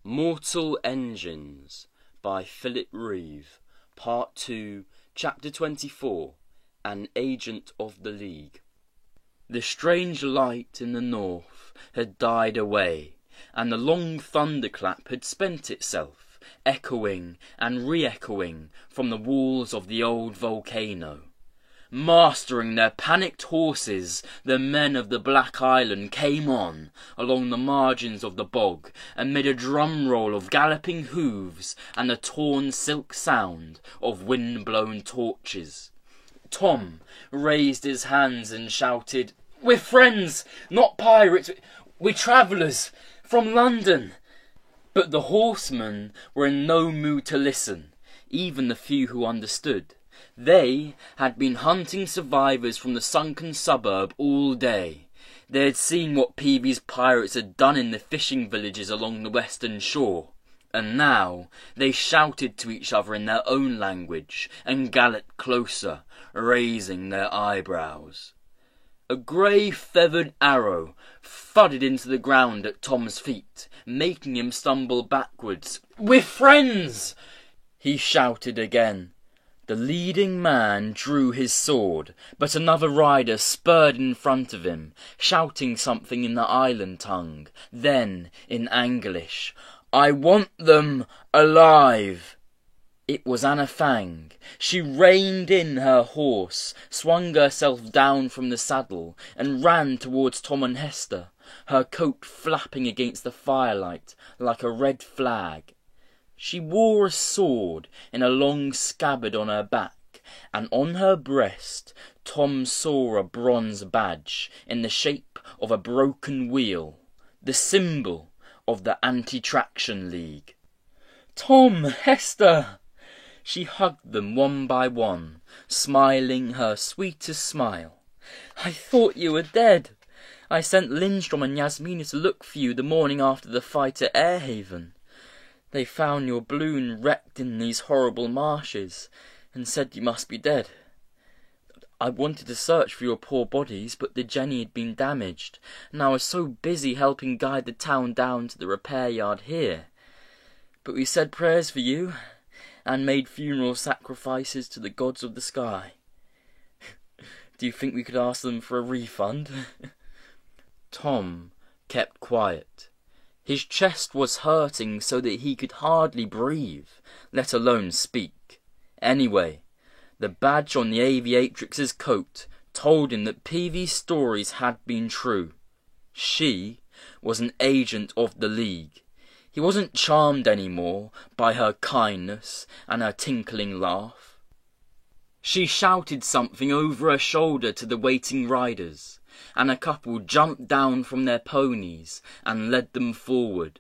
Mortal Engines by Philip Reeve, Part 2, Chapter 24, An Agent of the League. The strange light in the north had died away, and the long thunderclap had spent itself, echoing and re-echoing from the walls of the old volcano. Mastering their panicked horses, the men of the Black Island came on, along the margins of the bog, amid a drum roll of galloping hooves and the torn silk sound of wind-blown torches. Tom raised his hands and shouted, "We're friends, not pirates, we're travellers, from London." But the horsemen were in no mood to listen, even the few who understood. They had been hunting survivors from the sunken suburb all day. They had seen what Peavy's pirates had done in the fishing villages along the western shore, and now they shouted to each other in their own language and galloped closer, raising their eyebrows. A grey feathered arrow thudded into the ground at Tom's feet, making him stumble backwards. "We're friends!" he shouted again. The leading man drew his sword, but another rider spurred in front of him, shouting something in the island tongue, then in English, "I want them alive!" It was Anna Fang. She reined in her horse, swung herself down from the saddle, and ran towards Tom and Hester, her coat flapping against the firelight like a red flag. She wore a sword in a long scabbard on her back, and on her breast Tom saw a bronze badge in the shape of a broken wheel, the symbol of the Anti-Traction League. "Tom! Hester!" She hugged them one by one, smiling her sweetest smile. "I thought you were dead. I sent Lindstrom and Yasmina to look for you the morning after the fight at Airhaven. They found your balloon wrecked in these horrible marshes, and said you must be dead. I wanted to search for your poor bodies, but the Jenny had been damaged, and I was so busy helping guide the town down to the repair yard here. But we said prayers for you, and made funeral sacrifices to the gods of the sky. Do you think we could ask them for a refund?" Tom kept quiet. His chest was hurting so that he could hardly breathe, let alone speak. Anyway, the badge on the aviatrix's coat told him that Peavy's stories had been true. She was an agent of the League. He wasn't charmed anymore by her kindness and her tinkling laugh. She shouted something over her shoulder to the waiting riders, and a couple jumped down from their ponies and led them forward,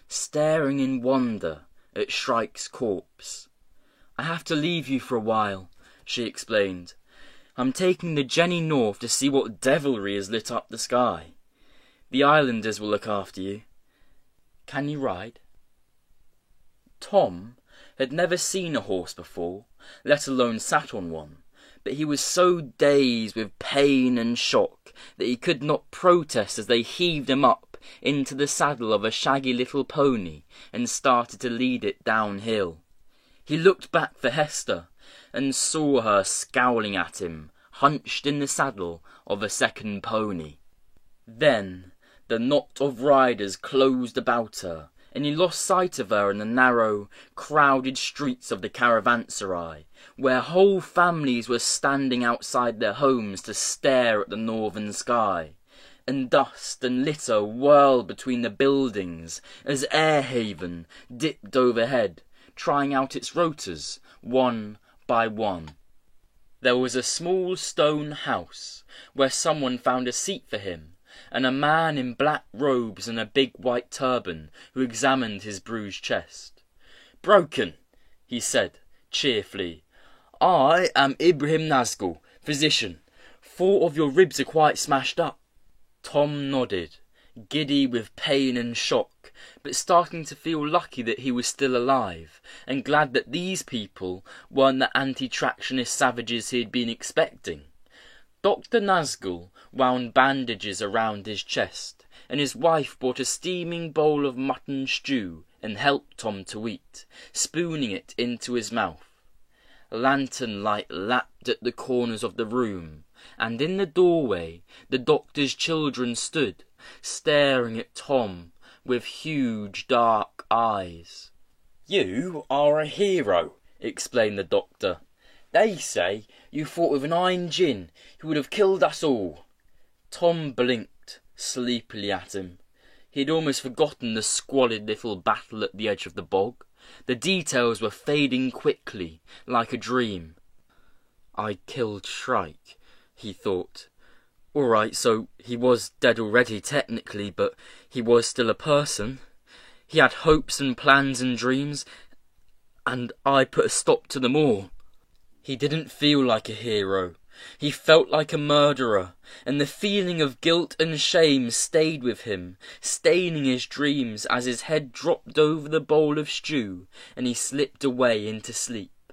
staring in wonder at Shrike's corpse. "I have to leave you for a while," she explained. "I'm taking the Jenny north to see what devilry has lit up the sky. The islanders will look after you. Can you ride?" Tom had never seen a horse before, let alone sat on one, but he was so dazed with pain and shock that he could not protest as they heaved him up into the saddle of a shaggy little pony and started to lead it downhill. He looked back for Hester and saw her scowling at him, hunched in the saddle of a second pony. Then the knot of riders closed about her, and he lost sight of her in the narrow, crowded streets of the caravanserai, where whole families were standing outside their homes to stare at the northern sky, and dust and litter whirled between the buildings as Airhaven dipped overhead, trying out its rotors one by one. There was a small stone house where someone found a seat for him, and a man in black robes and a big white turban who examined his bruised chest. "Broken," he said cheerfully. "I am Ibrahim Nazgul, physician. 4 of your ribs are quite smashed up." Tom nodded, giddy with pain and shock, but starting to feel lucky that he was still alive, and glad that these people weren't the anti-tractionist savages he had been expecting. Dr. Nazgul wound bandages around his chest, and his wife brought a steaming bowl of mutton stew and helped Tom to eat, spooning it into his mouth. Lantern light lapped at the corners of the room, and in the doorway the doctor's children stood, staring at Tom with huge dark eyes. "You are a hero," explained the doctor. "They say you fought with an iron djinn who would have killed us all." Tom blinked sleepily at him. He had almost forgotten the squalid little battle at the edge of the bog. The details were fading quickly, like a dream. "I killed Shrike," he thought. "All right, so he was dead already technically, but he was still a person. He had hopes and plans and dreams, and I put a stop to them all." He didn't feel like a hero. He felt like a murderer, and the feeling of guilt and shame stayed with him, staining his dreams as his head dropped over the bowl of stew and he slipped away into sleep.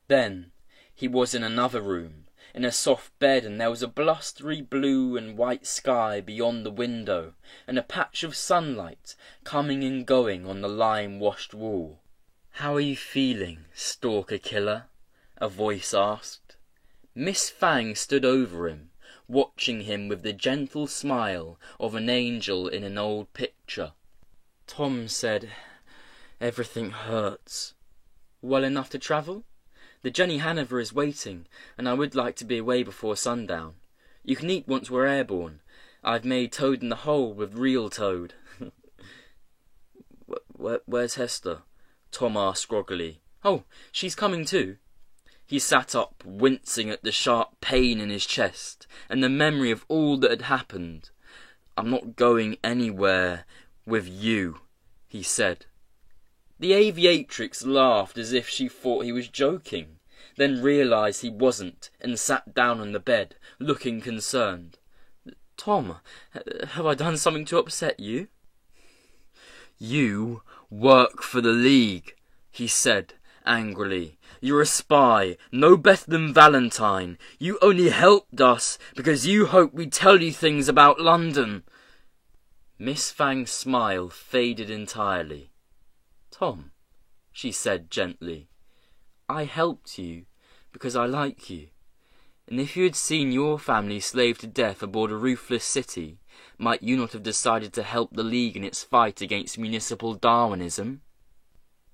Then he was in another room, in a soft bed, and there was a blustery blue and white sky beyond the window, and a patch of sunlight coming and going on the lime-washed wall. "How are you feeling, Stalker Killer?" a voice asked. Miss Fang stood over him, watching him with the gentle smile of an angel in an old picture. Tom said, "Everything hurts." "Well enough to travel? The Jenny Hanover is waiting, and I would like to be away before sundown. You can eat once we're airborne. I've made toad in the hole with real toad." Where's Hester?" Tom asked groggily. "Oh, she's coming too." He sat up, wincing at the sharp pain in his chest and the memory of all that had happened. "I'm not going anywhere with you," he said. The aviatrix laughed as if she thought he was joking, then realised he wasn't and sat down on the bed, looking concerned. "Tom, have I done something to upset you?" "You work for the League," he said angrily. "You're a spy, no better than Valentine. You only helped us because you hoped we'd tell you things about London." Miss Fang's smile faded entirely. "Tom," she said gently, "I helped you because I like you. And if you had seen your family slaved to death aboard a roofless city, might you not have decided to help the League in its fight against municipal Darwinism?"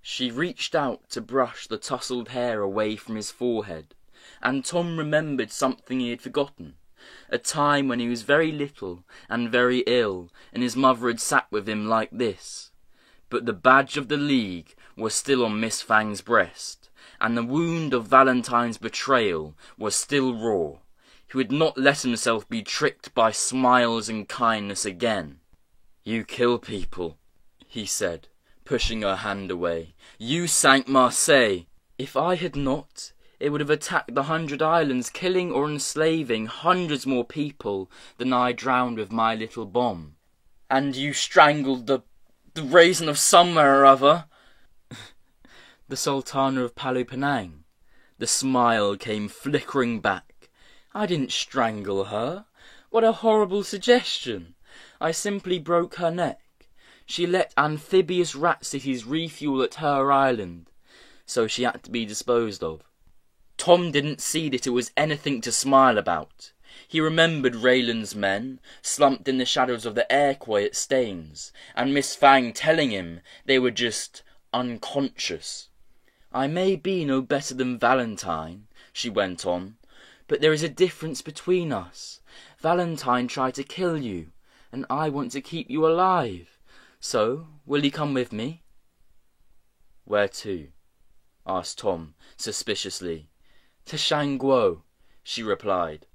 She reached out to brush the tousled hair away from his forehead, and Tom remembered something he had forgotten, a time when he was very little and very ill, and his mother had sat with him like this. But the badge of the League was still on Miss Fang's breast, and the wound of Valentine's betrayal was still raw. He would not let himself be tricked by smiles and kindness again. "You kill people," he said, pushing her hand away. "You sank Marseille." "If I had not, it would have attacked the 100 Islands, killing or enslaving hundreds more people than I drowned with my little bomb." "And you strangled the raisin of somewhere or other?" "The Sultana of Palupanang." The smile came flickering back. "I didn't strangle her. What a horrible suggestion. I simply broke her neck. She let amphibious rat cities refuel at her island, so she had to be disposed of." Tom didn't see that it was anything to smile about. He remembered Raylan's men, slumped in the shadows of the Iroquois at Staines, and Miss Fang telling him they were just unconscious. "I may be no better than Valentine," she went on, "but there is a difference between us. Valentine tried to kill you, and I want to keep you alive. So, will you come with me?" "Where to?" asked Tom, suspiciously. "To Shangguo," she replied.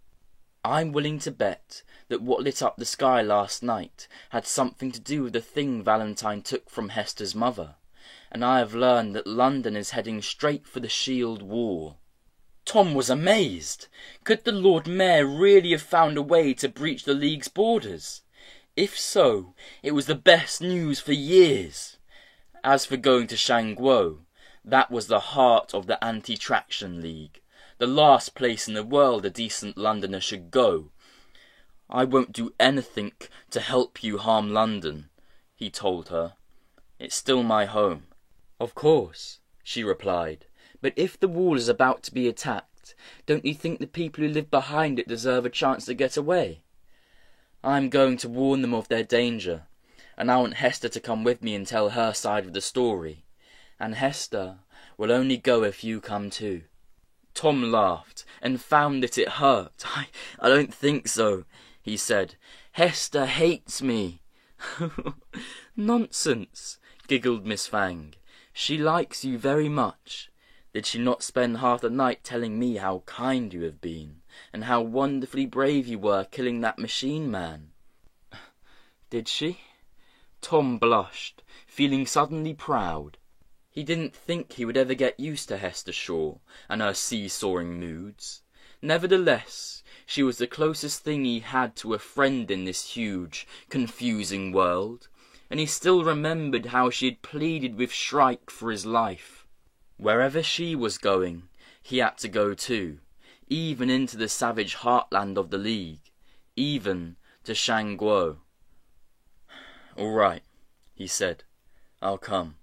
"I'm willing to bet that what lit up the sky last night had something to do with the thing Valentine took from Hester's mother, and I have learned that London is heading straight for the Shield Wall." Tom was amazed. Could the Lord Mayor really have found a way to breach the League's borders? If so, it was the best news for years. As for going to Shangguo, that was the heart of the Anti-Traction League, the last place in the world a decent Londoner should go. "I won't do anything to help you harm London," he told her. It's still my home." "Of course," she replied, "but if the wall is about to be attacked, don't you think the people who live behind it deserve a chance to get away? I'm going to warn them of their danger, and I want Hester to come with me and tell her side of the story. And Hester will only go if you come too." Tom laughed and found that it hurt. I don't think so," he said. "Hester hates me." "Nonsense," giggled Miss Fang. "She likes you very much. Did she not spend half the night telling me how kind you have been, and how wonderfully brave you were killing that machine man?" "Did she?" Tom blushed, feeling suddenly proud. He didn't think he would ever get used to Hester Shaw and her seesawing moods. Nevertheless, she was the closest thing he had to a friend in this huge, confusing world, and he still remembered how she had pleaded with Shrike for his life. Wherever she was going, he had to go too, even into the savage heartland of the League, even to Shang Guo. "All right," he said, "I'll come."